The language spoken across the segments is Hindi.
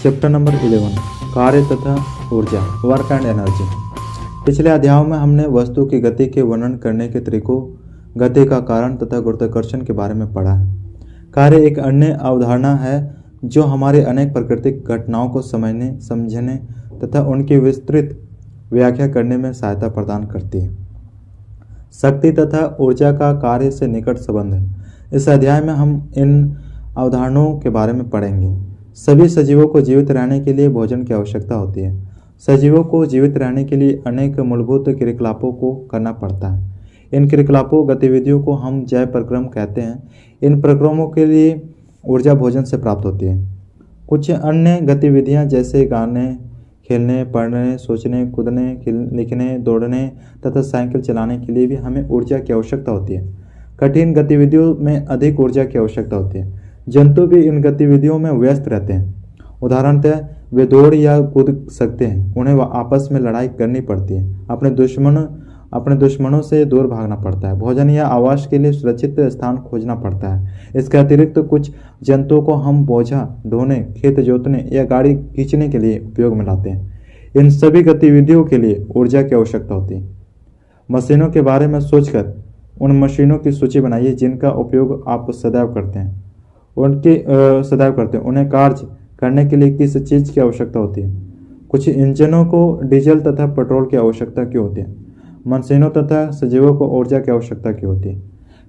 चैप्टर नंबर 11 कार्य तथा ऊर्जा वर्क एंड एनर्जी। पिछले अध्यायों में हमने वस्तु की गति के वर्णन करने के तरीकों, गति का कारण तथा गुरुत्वाकर्षण के बारे में पढ़ा। कार्य एक अन्य अवधारणा है जो हमारे अनेक प्राकृतिक घटनाओं को समझने तथा उनकी विस्तृत व्याख्या करने में सहायता प्रदान करती है। शक्ति तथा ऊर्जा का कार्य से निकट संबंध है। इस अध्याय में हम इन अवधारणाओं के बारे में पढ़ेंगे। सभी सजीवों को जीवित रहने के लिए भोजन की आवश्यकता होती है। सजीवों को जीवित रहने के लिए अनेक मूलभूत क्रियाकलापों को करना पड़ता है। इन क्रियाकलापों गतिविधियों को हम जैव प्रक्रम कहते हैं। इन प्रक्रमों के लिए ऊर्जा भोजन से प्राप्त होती है। कुछ अन्य गतिविधियां जैसे गाने, खेलने, पढ़ने, सोचने, कूदने, लिखने, दौड़ने तथा साइकिल चलाने के लिए भी हमें ऊर्जा की आवश्यकता होती है। कठिन गतिविधियों में अधिक ऊर्जा की आवश्यकता होती है। जंतु भी इन गतिविधियों में व्यस्त रहते हैं। उदाहरणतः वे दौड़ या कूद सकते हैं। उन्हें आपस में लड़ाई करनी पड़ती है। अपने दुश्मनों से दूर भागना पड़ता है। भोजन या आवास के लिए सुरक्षित स्थान खोजना पड़ता है। इसके अतिरिक्त कुछ जंतुओं को हम बोझा ढोने, खेत जोतने या गाड़ी खींचने के लिए उपयोग में लाते हैं। इन सभी गतिविधियों के लिए ऊर्जा की आवश्यकता होती है। मशीनों के बारे में सोचकर उन मशीनों की सूची बनाइए जिनका उपयोग आप सदैव करते हैं। उन्हें कार्य करने के लिए किस चीज़ की आवश्यकता होती है। कुछ इंजनों को डीजल तथा पेट्रोल की आवश्यकता क्यों होती है। मशीनों तथा सजीवों को ऊर्जा की आवश्यकता क्यों होती है।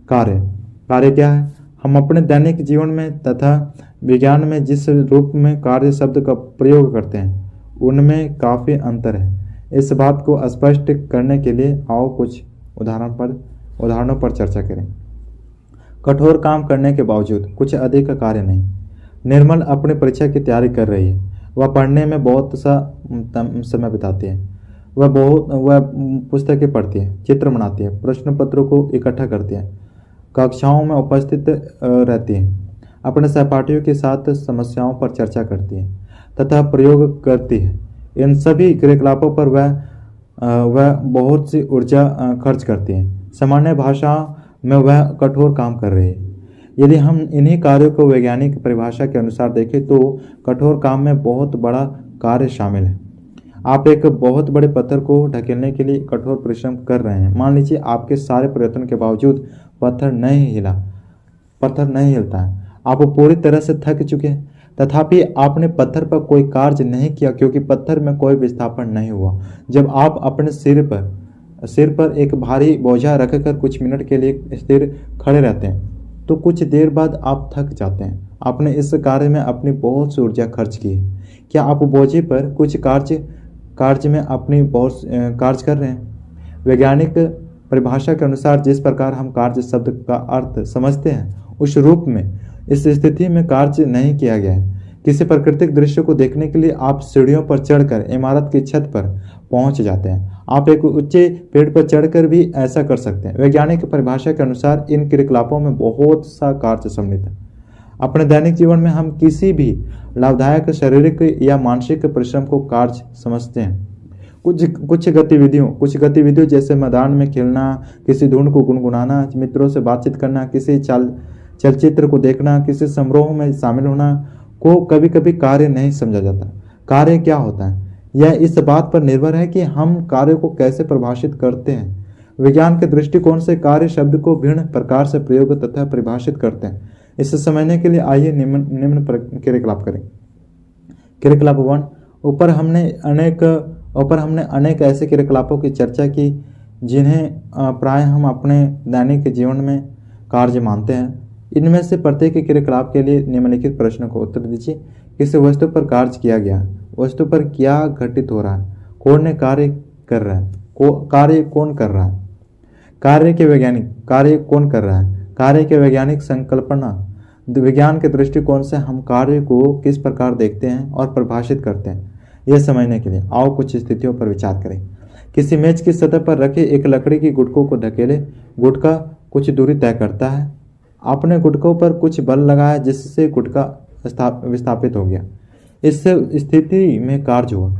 कार्य क्या है। हम अपने दैनिक जीवन में तथा विज्ञान में जिस रूप में कार्य शब्द का प्रयोग करते हैं उनमें काफ़ी अंतर है। इस बात को स्पष्ट करने के लिए आओ कुछ उदाहरणों पर चर्चा करें। कठोर काम करने के बावजूद कुछ अधिक कार्य नहीं। निर्मल अपनी परीक्षा की तैयारी कर रही है। वह पढ़ने में बहुत सा समय बिताती है। वह पुस्तकें पढ़ती है, चित्र बनाती है, प्रश्न पत्रों को इकट्ठा करती है, कक्षाओं में उपस्थित रहती है, अपने सहपाठियों के साथ समस्याओं पर चर्चा करती है तथा प्रयोग करती है। इन सभी क्रियाकलापों पर वह बहुत सी ऊर्जा खर्च करती है। सामान्य भाषा में वह कठोर काम कर रही है। यदि हम इन्हीं कार्यों को वैज्ञानिक परिभाषा के अनुसार देखें तो कठोर काम में बहुत बड़ा कार्य शामिल है। आप एक बहुत बड़े पत्थर को ढकेलने के लिए कठोर परिश्रम कर रहे हैं। मान लीजिए आपके सारे प्रयत्न के बावजूद पत्थर नहीं हिलता है। आप पूरी तरह से थक चुके हैं, तथापि आपने पत्थर पर कोई कार्य नहीं किया क्योंकि पत्थर में कोई विस्थापन नहीं हुआ। जब आप अपने सिर पर एक भारी बोझा रखकर कुछ मिनट के लिए स्थिर खड़े रहते हैं तो कुछ देर बाद आप थक जाते हैं। आपने इस कार्य में अपनी बहुत सी ऊर्जा खर्च की है। क्या आप बोझे पर कुछ कार्य में अपनी बहुत कार्य कर रहे हैं। वैज्ञानिक परिभाषा के अनुसार जिस प्रकार हम कार्य शब्द का अर्थ समझते हैं उस रूप में इस स्थिति में कार्य नहीं किया गया है। किसी प्राकृतिक दृश्य को देखने के लिए आप सीढ़ियों पर चढ़कर इमारत की छत पर पहुंच जाते हैं। आप एक ऊंचे पेड़ पर चढ़कर भी ऐसा कर सकते हैं। वैज्ञानिक परिभाषा के अनुसार इन क्रियाकलापों में बहुत सा कार्य सम्मिलित है। अपने दैनिक जीवन में हम किसी भी लाभदायक शारीरिक या मानसिक परिश्रम को कार्य समझते हैं। कुछ गतिविधियों जैसे मैदान में खेलना, किसी धुन को गुनगुनाना, मित्रों से बातचीत करना, किसी चलचित्र को देखना, किसी समारोह में शामिल होना को कभी कभी कार्य नहीं समझा जाता। कार्य क्या होता है यह इस बात पर निर्भर है कि हम कार्य को कैसे परिभाषित करते हैं। विज्ञान के दृष्टिकोण से कार्य शब्द को भिन्न प्रकार से प्रयोग तथा परिभाषित करते हैं। इसे समझने के लिए आइए निम्न क्रियाकलाप करें। क्रियाकलाप 1। ऊपर हमने अनेक ऐसे क्रियाकलापों की चर्चा की जिन्हें प्राय हम अपने दैनिक जीवन में कार्य मानते हैं। इनमें से प्रत्येक क्रियाकलाप के लिए निम्नलिखित प्रश्नों का उत्तर दीजिए। किसी वस्तु पर कार्य किया गया, वस्तु पर क्या घटित हो रहा है, कौन कार्य कर रहा है, कार्य कौन कर रहा है, कार्य कौन कर रहा है, कार्य के वैज्ञानिक संकल्पना। विज्ञान के दृष्टिकोण से हम कार्य को किस प्रकार देखते हैं और परिभाषित करते हैं यह समझने के लिए आओ कुछ स्थितियों पर विचार करें। किसी मेज की सतह पर रखे एक लकड़ी की गुटकों को ढकेले। गुटका कुछ दूरी तय करता है। आपने गुटकों पर कुछ बल लगाया जिससे गुटका विस्थापित हो गया। इस स्थिति में कार्य हुआ।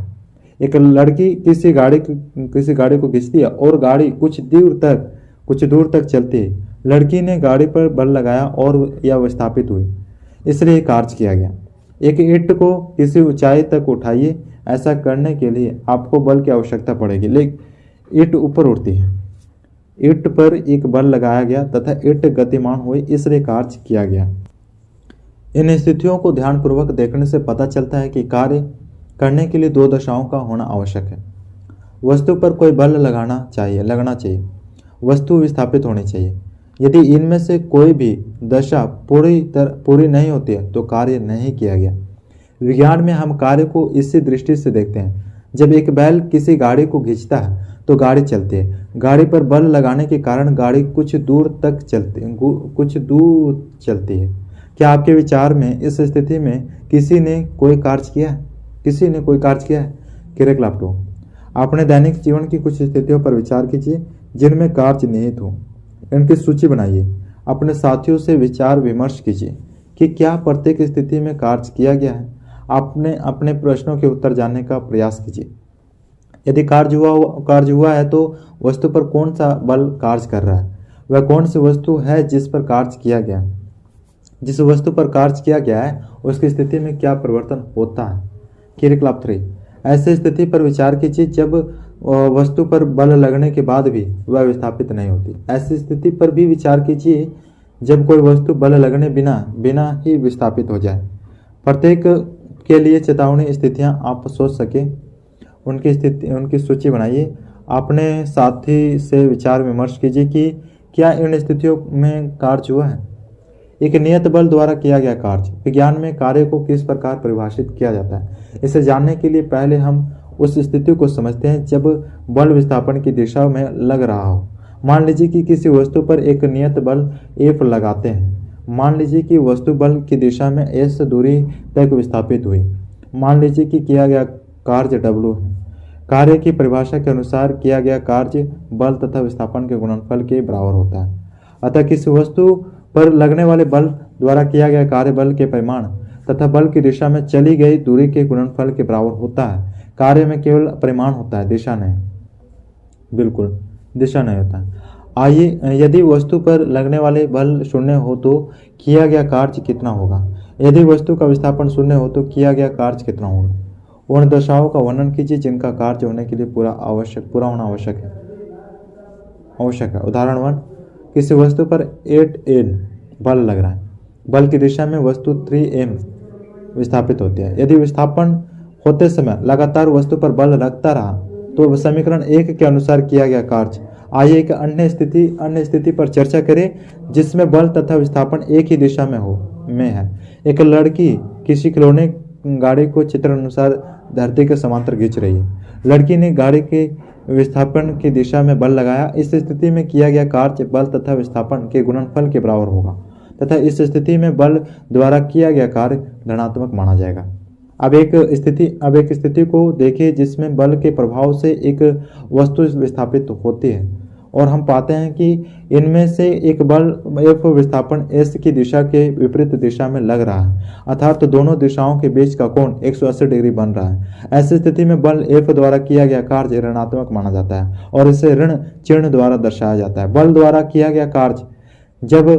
एक लड़की किसी गाड़ी को खींचती है और गाड़ी कुछ दूर तक चलती है। लड़की ने गाड़ी पर बल लगाया और यह विस्थापित हुई, इसलिए कार्य किया गया। एक ईंट को किसी ऊंचाई तक उठाइए। ऐसा करने के लिए आपको बल की आवश्यकता पड़ेगी, लेकिन ईंट ऊपर उठती है। ईंट पर एक बल लगाया गया तथा ईंट गतिमान हुई, इसलिए कार्य किया गया। इन स्थितियों को ध्यानपूर्वक देखने से पता चलता है कि कार्य करने के लिए दो दशाओं का होना आवश्यक है। वस्तु पर कोई बल लगना चाहिए, वस्तु विस्थापित होनी चाहिए। यदि इनमें से कोई भी दशा पूरी नहीं होती है तो कार्य नहीं किया गया। विज्ञान में हम कार्य को इसी दृष्टि से देखते हैं। जब एक बैल किसी गाड़ी को खींचता है तो गाड़ी चलती है। गाड़ी पर बल लगाने के कारण गाड़ी कुछ दूर चलती है। क्या आपके विचार में इस स्थिति में किसी ने कोई कार्य किया है? क्रियाकलाप। अपने दैनिक जीवन की कुछ स्थितियों पर विचार कीजिए जिनमें कार्य निहित हो। इनकी सूची बनाइए। अपने साथियों से विचार विमर्श कीजिए कि क्या प्रत्येक स्थिति में कार्य किया गया है। आपने अपने प्रश्नों के उत्तर जानने का प्रयास कीजिए। यदि कार्य हुआ है तो वस्तु पर कौन सा बल कार्य कर रहा है? वह कौन सी वस्तु है जिस पर कार्य किया गया है? जिस वस्तु पर कार्य किया गया है उसकी स्थिति में क्या परिवर्तन होता है? क्रियाकलाप 3। ऐसी स्थिति पर विचार कीजिए जब वस्तु पर बल लगने के बाद भी वह विस्थापित नहीं होती। ऐसी स्थिति पर भी विचार कीजिए जब कोई वस्तु बल लगने बिना ही विस्थापित हो जाए। प्रत्येक के लिए चेतावनी स्थितियां आप सोच सके उनकी सूची बनाइए। अपने साथी से विचार विमर्श कीजिए कि क्या इन स्थितियों में कार्य हुआ है। एक नियत बल द्वारा किया गया कार्य। विज्ञान में कार्य को किस प्रकार परिभाषित किया जाता है, इसे जानने के लिए पहले हम उस स्थिति को समझते हैं जब बल विस्थापन की दिशा में लग रहा हो। मान लीजिए कि किसी वस्तु पर एक नियत बल F लगाते हैं। मान लीजिए कि वस्तु बल की दिशा में S दूरी तक विस्थापित हुई। मान लीजिए कि किया गया कार्य W है। कार्य की परिभाषा के अनुसार किया गया कार्य बल तथा विस्थापन के गुणनफल के बराबर होता है। अतः किसी वस्तु पर लगने वाले बल द्वारा किया गया कार्य बल के परिमाण तथा बल की दिशा में चली गई दूरी के गुणनफल के बराबर होता है। कार्य में केवल परिमाण होता है, दिशा नहीं होता। आइए, यदि वस्तु पर लगने वाले बल शून्य हो तो किया गया कार्य कितना होगा? यदि वस्तु का विस्थापन शून्य हो तो किया गया कार्य कितना होगा? उन दशाओं का वर्णन कीजिए जिनका कार्य होने के लिए पूरा होना आवश्यक है। उदाहरण 1, किसी वस्तु पर 8N बल लग रहा है। बल की दिशा में वस्तु 3M विस्थापित होती है। यदि विस्थापन होते समय लगातार वस्तु पर बल लगता रहा तो समीकरण 1 के अनुसार किया गया कार्य। आइए एक अन्य स्थिति पर चर्चा करें जिसमें बल तथा विस्थापन एक ही दिशा में है। एक लड़की किसी खिलौने गाड़ी को चित्र अनुसार धरती के समांतर खींच रही है। लड़की ने गाड़ी के विस्थापन की दिशा में बल लगाया। इस स्थिति में किया गया कार्य बल तथा विस्थापन के गुणनफल के बराबर होगा तथा इस स्थिति में बल द्वारा किया गया कार्य धनात्मक माना जाएगा। अब एक स्थिति को देखिए जिसमें बल के प्रभाव से एक वस्तु विस्थापित होती है और हम पाते हैं कि इनमें से एक बल F विस्थापन S की दिशा के विपरीत दिशा में लग रहा है, अर्थात दोनों दिशाओं के बीच का कोण 180 डिग्री बन रहा है। ऐसी स्थिति में बल F द्वारा किया गया कार्य ऋणात्मक माना जाता है और इसे ऋण चिन्ह द्वारा दर्शाया जाता है। बल द्वारा किया गया कार्य जब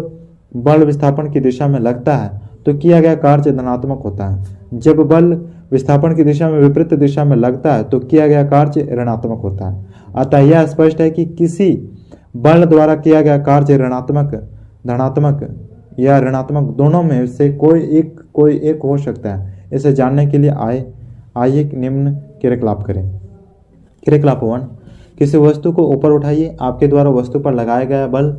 बल विस्थापन की दिशा में लगता है तो किया गया कार्य धनात्मक होता है। जब बल विस्थापन की दिशा में विपरीत दिशा में लगता है तो किया गया कार्य ऋणात्मक होता है। अतः यह स्पष्ट है कि किसी बल द्वारा किया गया कार्य धनात्मक या ऋणात्मक दोनों में से कोई एक हो सकता है। इसे जानने के लिए आइए निम्न क्रियाकलाप करें। क्रियाकलाप 1, किसी वस्तु को ऊपर उठाइए। आपके द्वारा वस्तु पर लगाया गया बल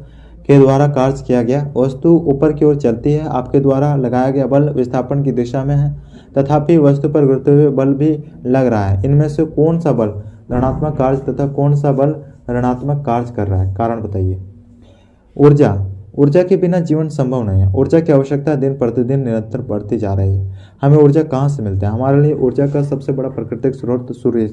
के द्वारा कार्य किया गया। वस्तु ऊपर की ओर चलती है। आपके द्वारा लगाया गया बल विस्थापन की दिशा में है, तथापि वस्तु पर गुरुत्वाकर्षण बल भी लग रहा है। इनमें से कौन सा बल धनात्मक कार्य तथा कौन सा बल ऋणात्मक कार्य कर रहा है? कारण बताइए। ऊर्जा के बिना जीवन संभव नहीं है। ऊर्जा की आवश्यकता दिन प्रतिदिन निरंतर बढ़ती जा रही है। हमें ऊर्जा कहाँ से मिलता है? हमारे लिए ऊर्जा का सबसे बड़ा प्राकृतिक स्रोत सूर्य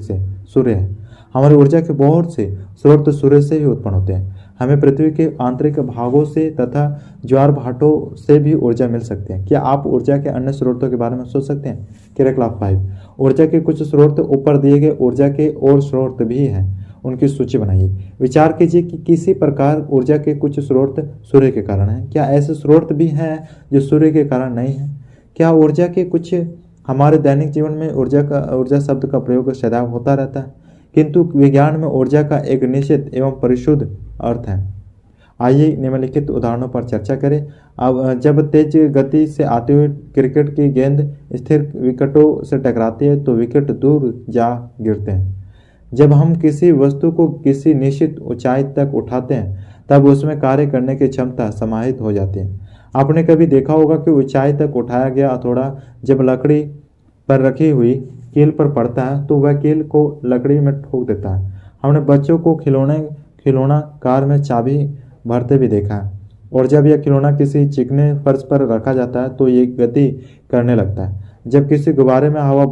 है। हमारी ऊर्जा के बहुत से स्रोत सूर्य से ही उत्पन्न होते हैं। हमें पृथ्वी के आंतरिक भागों से तथा ज्वार भाटों से भी ऊर्जा मिल सकती है। क्या आप ऊर्जा के अन्य स्रोतों के बारे में सोच सकते हैं? क्रियाकलाप 5, ऊर्जा के कुछ स्रोत ऊपर दिए गए ऊर्जा के और स्रोत भी हैं, उनकी सूची बनाइए। विचार कीजिए कि किसी प्रकार ऊर्जा के कुछ स्रोत सूर्य के कारण हैं। क्या ऐसे स्रोत भी हैं जो सूर्य के कारण नहीं है? क्या ऊर्जा के कुछ हमारे दैनिक जीवन में ऊर्जा शब्द का प्रयोग सदैव होता रहता है, किंतु विज्ञान में ऊर्जा का एक निश्चित एवं परिशुद्ध अर्थ है। आइए निम्नलिखित उदाहरणों पर चर्चा करें। अब जब तेज गति से आते हुए क्रिकेट की गेंद स्थिर विकेटों से टकराती है तो विकेट दूर जा गिरते हैं। जब हम किसी वस्तु को किसी निश्चित ऊंचाई तक उठाते हैं तब उसमें कार्य करने की क्षमता समाहित हो जाती है। आपने कभी देखा होगा कि ऊंचाई तक उठाया गया हथौड़ा जब लकड़ी पर रखी हुई कील पर पड़ता है तो वह कील को लकड़ी में ठोक देता है। हमने बच्चों को खिलौना कार में चाबी भरते भी देखा है, और जब यह खिलौना किसी चिकने फर्श पर रखा जाता है तो ये गति करने लगता है। जब किसी गुब्बारे में हवा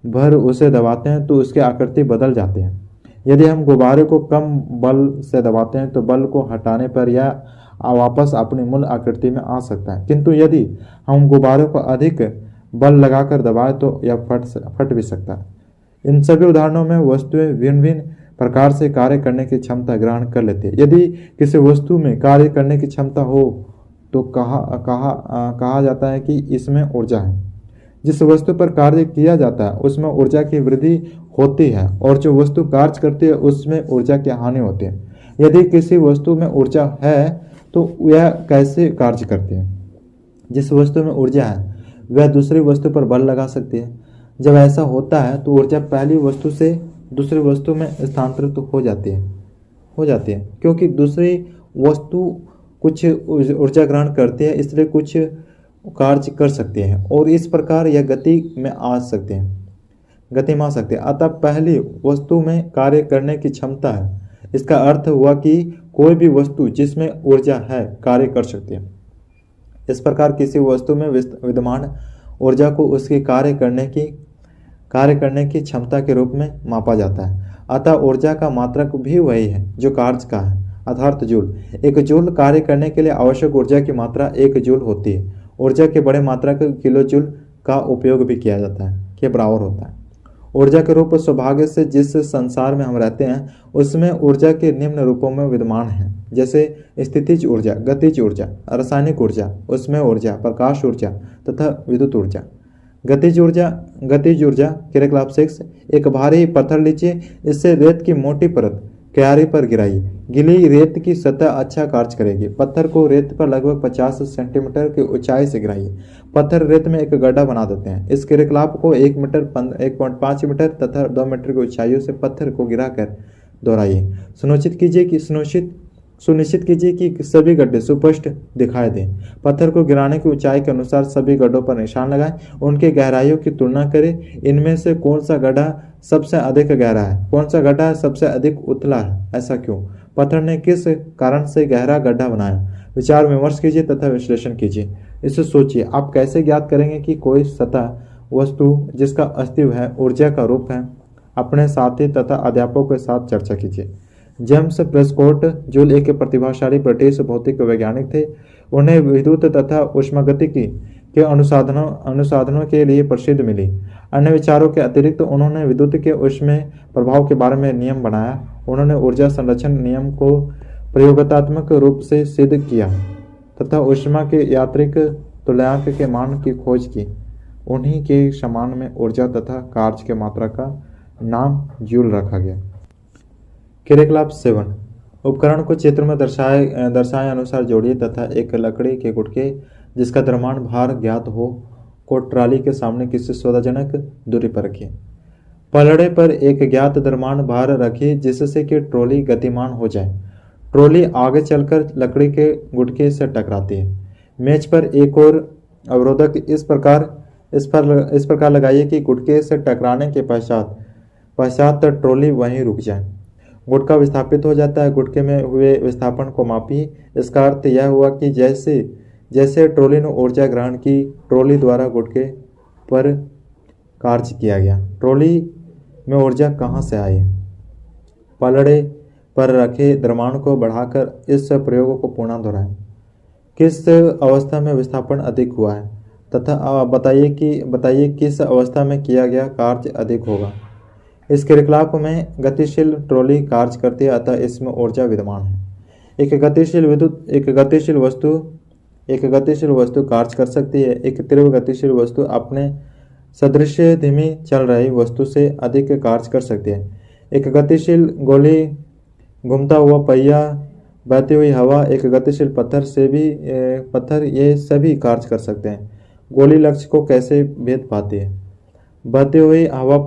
भर उसे दबाते हैं तो उसकी आकृति बदल जाती है। यदि हम गुब्बारे को कम बल से दबाते हैं तो बल को हटाने पर यह वापस अपनी मूल आकृति में आ सकता है, किंतु यदि हम गुब्बारे को अधिक बल लगाकर दबाएं तो यह फट भी सकता है। इन सभी उदाहरणों में वस्तुएं भिन्न भिन्न प्रकार से कार्य करने की क्षमता ग्रहण कर लेती है। यदि किसी वस्तु में कार्य करने की क्षमता हो तो कहा जाता है कि इसमें ऊर्जा है। जिस वस्तु पर कार्य किया जाता है उसमें ऊर्जा की वृद्धि होती है, और जो वस्तु कार्य करती है उसमें ऊर्जा की हानि होती है। यदि किसी वस्तु में ऊर्जा है तो यह कैसे कार्य करती है? जिस वस्तु में ऊर्जा है वह दूसरी वस्तु पर बल लगा सकती है। जब ऐसा होता है तो ऊर्जा पहली वस्तु से दूसरी वस्तु में स्थानांतरित हो जाती है क्योंकि दूसरी वस्तु कुछ ऊर्जा ग्रहण करती है, इसलिए कुछ कार्य कर सकते हैं और इस प्रकार यह गति में आ सकते हैं। अतः पहली वस्तु में कार्य करने की क्षमता है। इसका अर्थ हुआ कि कोई भी वस्तु जिसमें ऊर्जा है कार्य कर सकती है। इस प्रकार किसी वस्तु में विद्यमान ऊर्जा को उसकी कार्य करने की क्षमता के रूप में मापा जाता है। अतः ऊर्जा का मात्रक भी वही है जो कार्य का है, अर्थात जूल। एक जूल कार्य करने के लिए आवश्यक ऊर्जा की मात्रा 1 जूल होती है। ऊर्जा के बड़े मात्रा किलो जूल का उपयोग भी किया जाता है के बराबर होता है। ऊर्जा के रूप सौभाग्य से जिस संसार में हम रहते हैं उसमें ऊर्जा के निम्न रूपों में विद्यमान है, जैसे स्थितिज ऊर्जा, गतिज ऊर्जा, रासायनिक ऊर्जा, उसमें ऊर्जा, प्रकाश ऊर्जा तथा विद्युत ऊर्जा। गतिज ऊर्जा क्रियाकलाप 6। एक भारी पत्थर लीजिए, इससे रेत की मोटी परत क्यारी पर गिराइए। गीली रेत की सतह अच्छा कार्य करेगी। पत्थर को रेत पर लगभग 50 सेंटीमीटर की ऊंचाई से गिराइए। पत्थर रेत में एक गड्ढा बना देते हैं। इस क्रियाकलाप को 1 मीटर, 1.5 मीटर तथा 2 मीटर की ऊंचाइयों से पत्थर को गिराकर दोहराइए। सुनिश्चित कीजिए कि सभी गड्ढे सुस्पष्ट दिखाई दें। पत्थर को गिराने की ऊंचाई के अनुसार सभी गड्ढों पर निशान लगाएं। उनके गहराइयों की तुलना करें। इनमें से कौन सा गड्ढा सबसे अधिक गहरा है, कौन सा गड्ढा सबसे अधिक उथला है, ऐसा क्यों? पत्थर ने किस कारण से गहरा गड्ढा बनाया? विचार विमर्श कीजिए तथा विश्लेषण कीजिए। इसे सोचिए। आप कैसे ज्ञात करेंगे कि कोई सतह वस्तु जिसका अस्तित्व है ऊर्जा का रूप है? अपने साथी तथा अध्यापकों के साथ चर्चा कीजिए। जेम्स प्रेस्कॉट जूल एक प्रतिभाशाली ब्रिटिश भौतिक वैज्ञानिक थे। उन्हें विद्युत तथा ऊष्मागतिकी के अनुसाधनों के लिए प्रसिद्ध मिली। अन्य विचारों के अतिरिक्त उन्होंने विद्युत के ऊष्मीय प्रभाव के बारे में नियम बनाया। उन्होंने ऊर्जा संरक्षण नियम को प्रयोगात्मक रूप से सिद्ध किया तथा ऊष्मा के यांत्रिक तुल्यांक के मान की खोज की। उन्हीं के समान में ऊर्जा तथा कार्य के मात्रा का नाम जूल रखा गया। क्रियाकलाप 7। उपकरण को चित्र में दर्शाए अनुसार जोड़िए तथा एक लकड़ी के गुटके जिसका द्रव्यमान भार ज्ञात हो को ट्राली के सामने किसी सुविधाजनक दूरी पर रखिए। पलड़े पर एक ज्ञात द्रव्यमान भार रखिए जिससे कि ट्रॉली गतिमान हो जाए। ट्रॉली आगे चलकर लकड़ी के गुटके से टकराती है। मेज पर एक और अवरोधक इस प्रकार लगाइए कि गुटके से टकराने के पश्चात ट्रॉली वहीं रुक जाए। गुटका विस्थापित हो जाता है। गुटके में हुए विस्थापन को मापिए। इसका अर्थ यह हुआ कि जैसे ट्रॉली ने ऊर्जा ग्रहण की, ट्रॉली द्वारा गुटके पर कार्य किया गया। ट्रॉली में ऊर्जा कहाँ से आई? पलड़े पर रखे द्रव्यमान को बढ़ाकर इस प्रयोग को पुनः दोहराएं। किस अवस्था में विस्थापन अधिक हुआ है तथा बताइए किस अवस्था में किया गया कार्य अधिक होगा। इस क्रियाकलाप में गतिशील ट्रॉली कार्य करती है, अतः इसमें ऊर्जा विद्यमान है। एक गतिशील वस्तु कार्य कर सकती है। एक तीव्र गतिशील वस्तु अपने सदृश्य धीमी चल रही वस्तु से अधिक कार्य कर सकती है। एक गतिशील गोली, घूमता हुआ पहिया, बहती हुई हवा, एक गतिशील पत्थर ये सभी कार्य कर सकते हैं। गोली लक्ष्य को कैसे भेद पाती है? बहती हुई हवा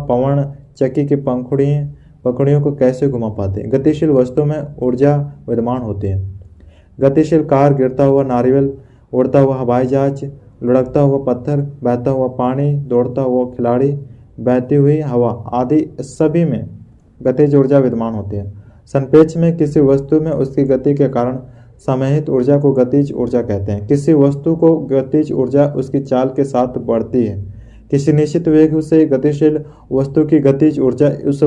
पवन चक्की की पंखुड़ियों को कैसे घुमा पाते हैं? गतिशील वस्तु में ऊर्जा विद्यमान होती है। गतिशील कार, गिरता हुआ नारियल, उड़ता हुआ हवाई जहाज, लुढ़कता हुआ पत्थर, बहता हुआ पानी, दौड़ता हुआ खिलाड़ी, बहती हुई हवा आदि सभी में गतिज ऊर्जा विद्यमान होती है। संपेक्ष में किसी वस्तु में उसकी गति के कारण समाहित ऊर्जा को गतिज ऊर्जा कहते हैं। किसी वस्तु को गतिज ऊर्जा उसकी चाल के साथ बढ़ती है। किसी निश्चित वेग से गतिशील वस्तु की गतिज ऊर्जा उस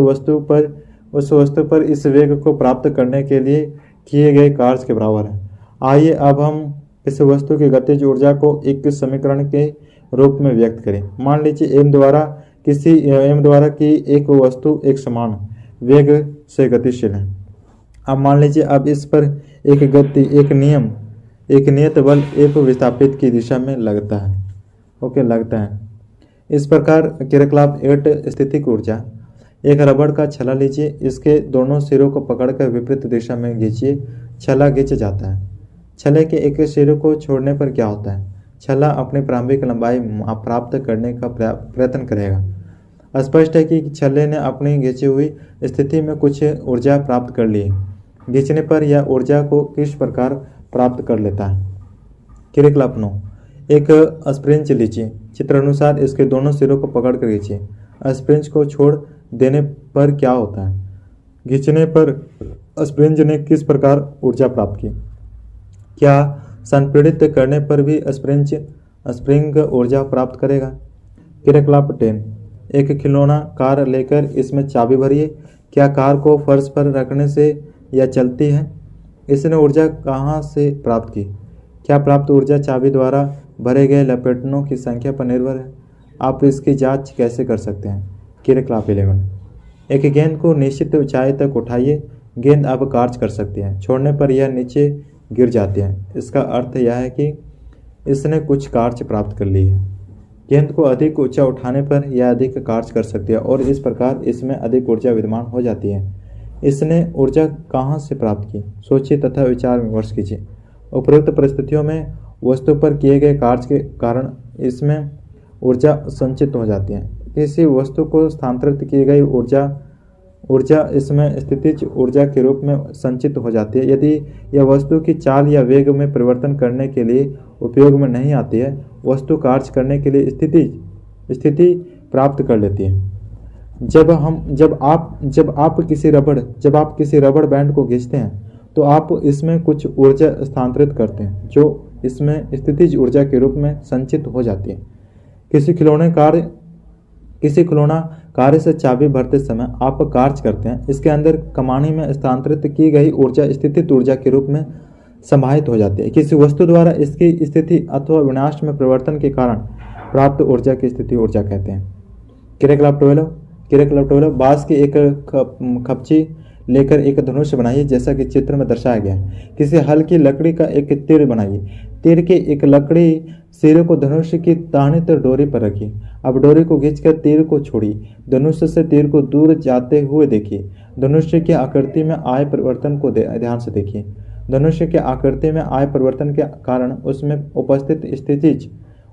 वस्तु पर इस वेग को प्राप्त करने के लिए किए गए कार्य के बराबर है। आइए अब हम इस वस्तु की गतिज ऊर्जा को एक समीकरण के रूप में व्यक्त करें। मान लीजिए एम द्वारा की एक वस्तु एक समान वेग से गतिशील है। अब मान लीजिए अब इस पर एक नियत बल F विस्थापित की दिशा में लगता है। इस प्रकार क्रियाकलाप 8 स्थितिक ऊर्जा। एक रबड़ का छल्ला लीजिए, इसके दोनों सिरों को पकड़कर विपरीत दिशा में खींचिए। छल्ला खींच जाता है। छल्ले के एक सिरे को छोड़ने पर क्या होता है? छल्ला अपनी प्रारंभिक लंबाई प्राप्त करने का प्रयत्न करेगा। स्पष्ट है कि छल्ले ने अपनी खींची हुई स्थिति में कुछ ऊर्जा प्राप्त कर ली है। खींचने पर यह ऊर्जा को किस प्रकार प्राप्त कर लेता है? क्रियाकलाप 9। एक स्प्रिंज लीजिए, चित्रानुसार इसके दोनों सिरों को पकड़कर खींचिए। स्प्रिंज को छोड़ देने पर क्या होता है? खींचने पर स्प्रिंज ने किस प्रकार ऊर्जा प्राप्त की? क्या संपीड़ित करने पर भी स्प्रिंग ऊर्जा प्राप्त करेगा? क्रियाकलाप 10। एक खिलौना कार लेकर इसमें चाबी भरिए। क्या कार को फर्श पर रखने से यह चलती है? इसने ऊर्जा कहाँ से प्राप्त की? क्या प्राप्त ऊर्जा चाबी द्वारा भरे गए लपेटों की संख्या पर निर्भर है? आप इसकी जांच कैसे कर सकते हैं? क्रियाकलाप 11। एक गेंद को निश्चित ऊंचाई तक उठाइए। गेंद अब कार्य कर सकती है। छोड़ने पर यह नीचे गिर जाती है। इसका अर्थ यह है कि इसने कुछ कार्य प्राप्त कर ली है। गेंद को अधिक ऊंचा उठाने पर यह अधिक कार्य कर सकती है और इस प्रकार इसमें अधिक ऊर्जा विद्यमान हो जाती है। इसने ऊर्जा कहाँ से प्राप्त की? सोचिए तथा विचार विमर्श कीजिए। उपरोक्त परिस्थितियों में वस्तु पर किए गए कार्य के कारण इसमें ऊर्जा संचित हो जाती है। किसी वस्तु को स्थानांतरित की गई ऊर्जा इसमें स्थितिज ऊर्जा के रूप में संचित हो जाती है। यदि यह वस्तु की चाल या वेग में परिवर्तन करने के लिए उपयोग में नहीं आती है, वस्तु कार्य करने के लिए स्थिति प्राप्त कर लेती है। जब आप किसी रबड़ बैंड को खींचते हैं तो आप इसमें कुछ ऊर्जा स्थानांतरित करते हैं जो इसमें स्थितिज ऊर्जा के रूप में संचित हो जाती है। किसी खिलौना कार्य से चाबी भरते समय आप कार्य करते हैं। इसके अंदर कमानी में स्थानांतरित की गई ऊर्जा स्थितिज ऊर्जा के रूप में समाहित हो जाती है। किसी वस्तु द्वारा इसकी स्थिति अथवा विनाश में परिवर्तन के कारण प्राप्त ऊर्जा की स्थिति ऊर्जा कहते हैं। क्रियाकलाप 12। बांस की एक खपची लेकर एक धनुष बनाइए जैसा कि चित्र में दर्शाया गया है। किसी हल्की लकड़ी का एक तीर बनाइए। तीर के एक लकड़ी सिरे को धनुष की दाहिनी तरफ डोरी पर रखिए। अब डोरी को खींचकर तीर को छोड़िए। धनुष से तीर को दूर जाते हुए देखिए। धनुष की आकृति में आए परिवर्तन को ध्यान से देखिए। धनुष की आकृति में आए परिवर्तन के कारण उसमें उपस्थित स्थितिज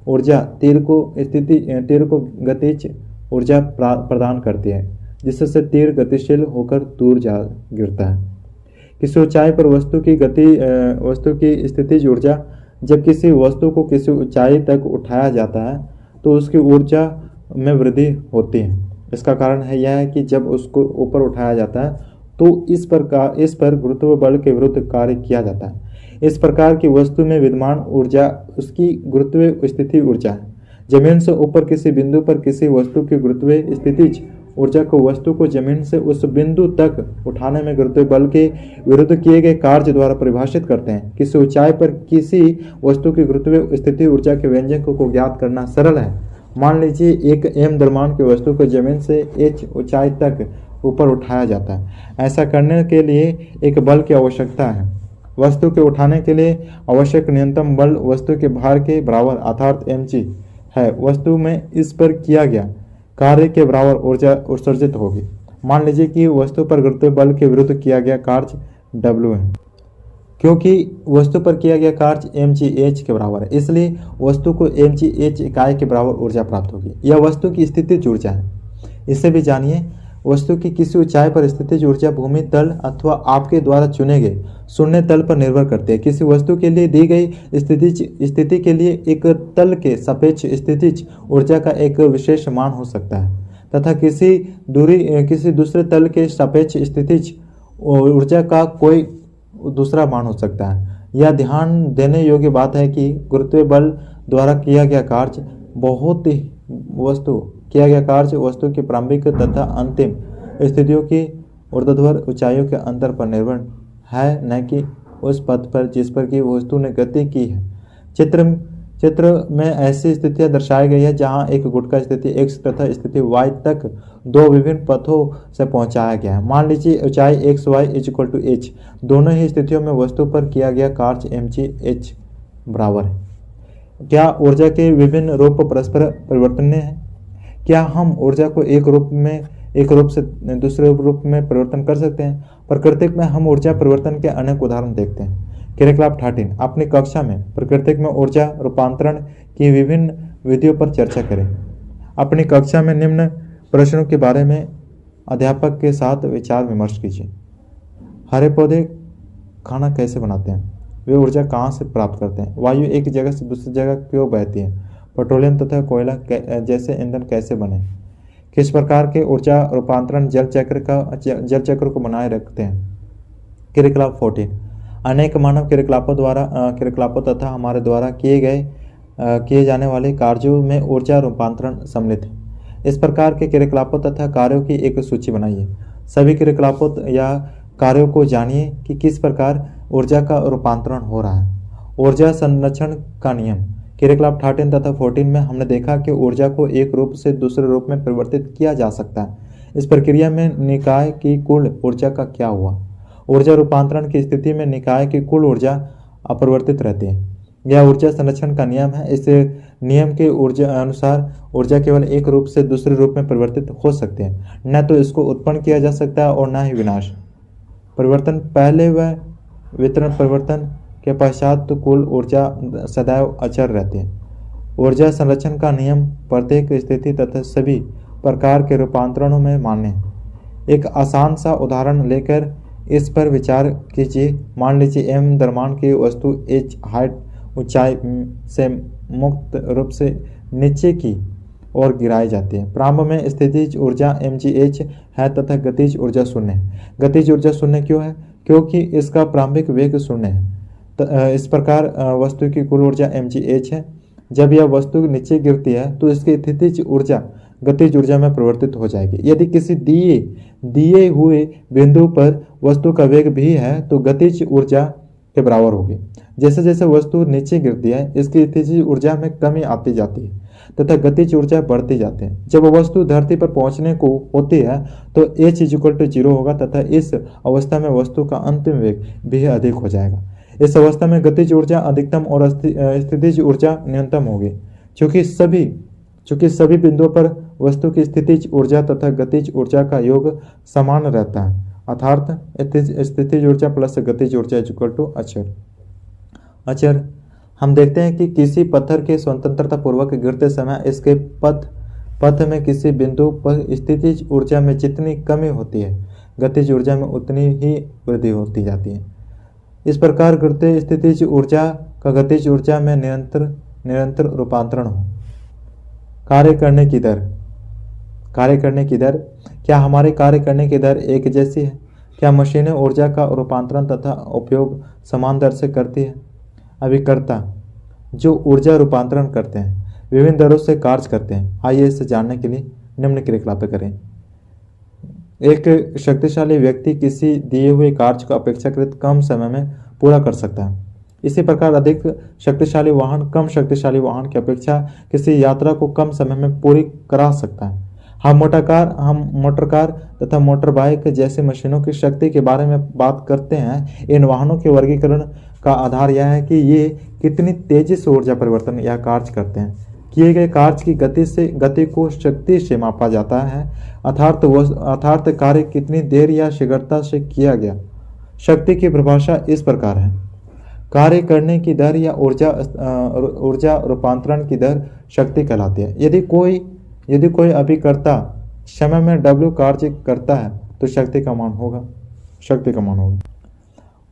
ऊर्जा तीर को गतिज ऊर्जा प्रदान करती है, जिससे तीर गतिशील होकर दूर जा गिरता है। किसी ऊंचाई पर वस्तु की स्थितिज ऊर्जा। जब किसी वस्तु को किसी ऊंचाई तक उठाया जाता है तो उसकी ऊर्जा में वृद्धि होती है। इसका कारण यह है कि जब उसको ऊपर उठाया जाता है तो इस पर गुरुत्व बल के विरुद्ध कार्य किया जाता है। इस प्रकार की वस्तु में विद्यमान ऊर्जा उसकी गुरुत्व स्थिति ऊर्जा है। जमीन से ऊपर किसी बिंदु पर किसी वस्तु की गुरुत्व स्थितिज ऊर्जा को वस्तु को जमीन से उस बिंदु तक उठाने में गुरुत्व बल के विरुद्ध किए गए कार्य द्वारा परिभाषित करते हैं। किसी ऊंचाई पर किसी वस्तु की गुरुत्व स्थिति ऊर्जा के व्यंजक को ज्ञात करना सरल है। मान लीजिए एक m द्रव्यमान की वस्तु को जमीन से h ऊंचाई तक ऊपर उठाया जाता है। ऐसा करने के लिए एक बल की आवश्यकता है। वस्तु के उठाने के लिए आवश्यक न्यूनतम बल वस्तु के भार के बराबर अर्थात mg है वस्तु में इस पर किया गया कार्य के बराबर ऊर्जा उत्सर्जित होगी। मान लीजिए कि वस्तु पर गुरुत्व बल के विरुद्ध किया गया कार्य W है। क्योंकि वस्तु पर किया गया कार्य mgh के बराबर है, इसलिए वस्तु को mgh इकाई के बराबर ऊर्जा प्राप्त होगी। यह वस्तु की स्थितिज ऊर्जा है। इसे भी जानिए, वस्तु की किसी ऊंचाई पर स्थितिज ऊर्जा भूमि तल अथवा आपके द्वारा चुने गए शून्य तल पर निर्भर करती है। किसी वस्तु के लिए दी गई स्थिति के लिए एक तल के सापेक्ष स्थितिज ऊर्जा का एक विशेष मान हो सकता है तथा किसी दूसरे तल के सापेक्ष स्थितिज ऊर्जा का कोई दूसरा मान हो सकता है। यह ध्यान देने योग्य बात है कि गुरुत्वीय बल द्वारा किया गया कार्य वस्तु की प्रारंभिक तथा अंतिम स्थितियों की ऊर्ध्वाधर ऊंचाइयों के अंतर पर निर्भर है, न कि उस पथ पर जिस पर की वस्तु ने गति की है। चित्र में ऐसी स्थितियां दर्शाई गई है जहां एक गुट का स्थिति x तथा स्थिति y तक दो विभिन्न पथों से पहुंचाया गया है। मान लीजिए ऊंचाई x y = h। दोनों ही स्थितियों में वस्तु पर किया गया कार्य mgh बराबर है। क्या ऊर्जा के विभिन्न रूप परस्पर परिवर्तनीय हैं? क्या हम ऊर्जा को एक रूप से दूसरे रूप में परिवर्तन कर सकते हैं? प्राकृतिक में हम ऊर्जा परिवर्तन के अनेक उदाहरण देखते हैं। क्रियाकलाप 13 अपनी कक्षा में प्राकृतिक में ऊर्जा रूपांतरण की विभिन्न विधियों पर चर्चा करें। अपनी कक्षा में निम्न प्रश्नों के बारे में अध्यापक के साथ विचार विमर्श कीजिए। हरे पौधे खाना कैसे बनाते हैं? वे ऊर्जा कहाँ से प्राप्त करते हैं? वायु एक जगह से दूसरी जगह क्यों बहती है? पेट्रोलियम तथा कोयला जैसे ईंधन कैसे बने? किस प्रकार के ऊर्जा रूपांतरण जल चक्र को बनाए रखते हैं? क्रियाकलाप 14 अनेक मानव क्रियाकलापों तथा हमारे द्वारा किए जाने वाले कार्यों में ऊर्जा रूपांतरण सम्मिलित है। इस प्रकार के क्रियाकलापों तथा कार्यों की एक सूची बनाइए। सभी क्रियाकलापों या कार्यों को जानिए कि किस प्रकार ऊर्जा का रूपांतरण हो रहा है। ऊर्जा संरक्षण का नियम क्रियाकलाप 13 तथा 14 में हमने देखा कि ऊर्जा को एक रूप से दूसरे रूप में परिवर्तित किया जा सकता है। इस प्रक्रिया में निकाय की कुल ऊर्जा का क्या हुआ? ऊर्जा रूपांतरण की स्थिति में निकाय की कुल ऊर्जा अपरिवर्तित रहती है। यह ऊर्जा संरक्षण का नियम है। इस नियम के अनुसार ऊर्जा केवल एक रूप से दूसरे रूप में परिवर्तित हो सकते हैं, न तो इसको उत्पन्न किया जा सकता है और न ही विनाश। परिवर्तन पहले व वितरण परिवर्तन के पश्चात तो कुल ऊर्जा सदैव अचर रहती है। ऊर्जा संरक्षण का नियम प्रत्येक स्थिति तथा सभी प्रकार के रूपांतरणों में मान्य है। एक आसान सा उदाहरण लेकर इस पर विचार कीजिए। मान लीजिए m द्रव्यमान की वस्तु h हाइट ऊंचाई से मुक्त रूप से नीचे की ओर गिराई जाती है। प्रारंभ में स्थितिज ऊर्जा mgh है तथा गतिज ऊर्जा शून्य है। गतिज ऊर्जा शून्य क्यों है? क्योंकि इसका प्रारंभिक वेग शून्य है। इस प्रकार वस्तु की कुल ऊर्जा mgh है। जब यह वस्तु नीचे गिरती है तो इसकी स्थितिज ऊर्जा गतिज ऊर्जा में परिवर्तित हो जाएगी। यदि किसी दिए हुए बिंदु पर वस्तु का वेग भी है तो गतिज ऊर्जा के बराबर होगी। जैसे जैसे वस्तु नीचे गिरती है इसकी स्थितिज ऊर्जा में कमी आती जाती है तथा गतिज ऊर्जा बढ़ती जाती है। जब वस्तु धरती पर पहुंचने को होती है तो h = 0 होगा तथा इस अवस्था में वस्तु का अंतिम वेग भी अधिक हो जाएगा। इस अवस्था में गतिज ऊर्जा अधिकतम और स्थितिज ऊर्जा न्यूनतम होगी। चूंकि सभी बिंदुओं पर वस्तु की स्थितिज ऊर्जा तथा गतिज ऊर्जा का योग समान रहता है, अर्थात स्थितिज ऊर्जा प्लस गतिज ऊर्जा = अचर। हम देखते हैं कि किसी पत्थर के स्वतंत्रता पूर्वक गिरते समय इसके पथ में किसी बिंदु पर स्थितिज ऊर्जा में जितनी कमी होती है गतिज ऊर्जा में उतनी ही वृद्धि होती जाती है। इस प्रकार गिरते स्थितिज ऊर्जा का गतिज ऊर्जा में निरंतर रूपांतरण हो। कार्य करने की दर क्या हमारे कार्य करने की दर एक जैसी है? क्या मशीनें ऊर्जा का रूपांतरण तथा उपयोग समान दर से करती है? अभिकर्ता जो ऊर्जा रूपांतरण करते हैं विभिन्न दरों से कार्य करते हैं। आइए इसे जानने के लिए निम्न क्रियाकलाप करें। एक शक्तिशाली व्यक्ति किसी दिए हुए कार्य को अपेक्षाकृत कम समय में पूरा कर सकता है। इसी प्रकार अधिक शक्तिशाली वाहन कम शक्तिशाली वाहन की अपेक्षा किसी यात्रा को कम समय में पूरी करा सकता है। हम मोटर कार तथा मोटर बाइक जैसी मशीनों की शक्ति के बारे में बात करते हैं। इन वाहनों के वर्गीकरण का आधार यह है कि ये कितनी तेजी से ऊर्जा परिवर्तन या कार्य करते हैं। किए गए कार्य की गति को शक्ति से मापा जाता है, अर्थात कार्य कितनी देर या शीघ्रता से किया गया। शक्ति की परिभाषा इस प्रकार है। कार्य करने की दर या ऊर्जा रूपांतरण की दर शक्ति कहलाती है। यदि कोई अभिकर्ता समय में W कार्य करता है तो शक्ति का मान होगा।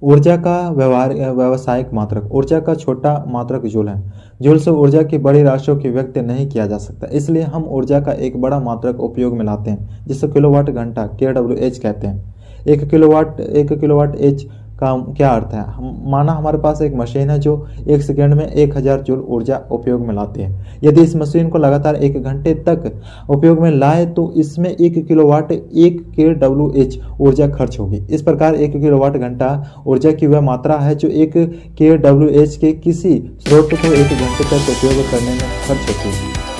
ऊर्जा का व्यावसायिक मात्रक। ऊर्जा का छोटा मात्रक जूल है। जूल से ऊर्जा की बड़ी राशियों की व्यक्त नहीं किया जा सकता, इसलिए हम ऊर्जा का एक बड़ा मात्रक उपयोग में लाते हैं जिसे किलोवाट घंटा kWh कहते हैं। एक किलोवाट एच का क्या अर्थ है? माना हमारे पास एक मशीन है जो 1 सेकेंड में 1000 जूल ऊर्जा उपयोग में लाती है। यदि इस मशीन को लगातार 1 घंटे तक उपयोग में लाए तो इसमें 1 किलोवाट 1 kWh ऊर्जा खर्च होगी। इस प्रकार 1 किलोवाट घंटा ऊर्जा की वह मात्रा है जो 1 kWh के किसी स्रोत को 1 घंटे तक उपयोग करने में खर्च होती है।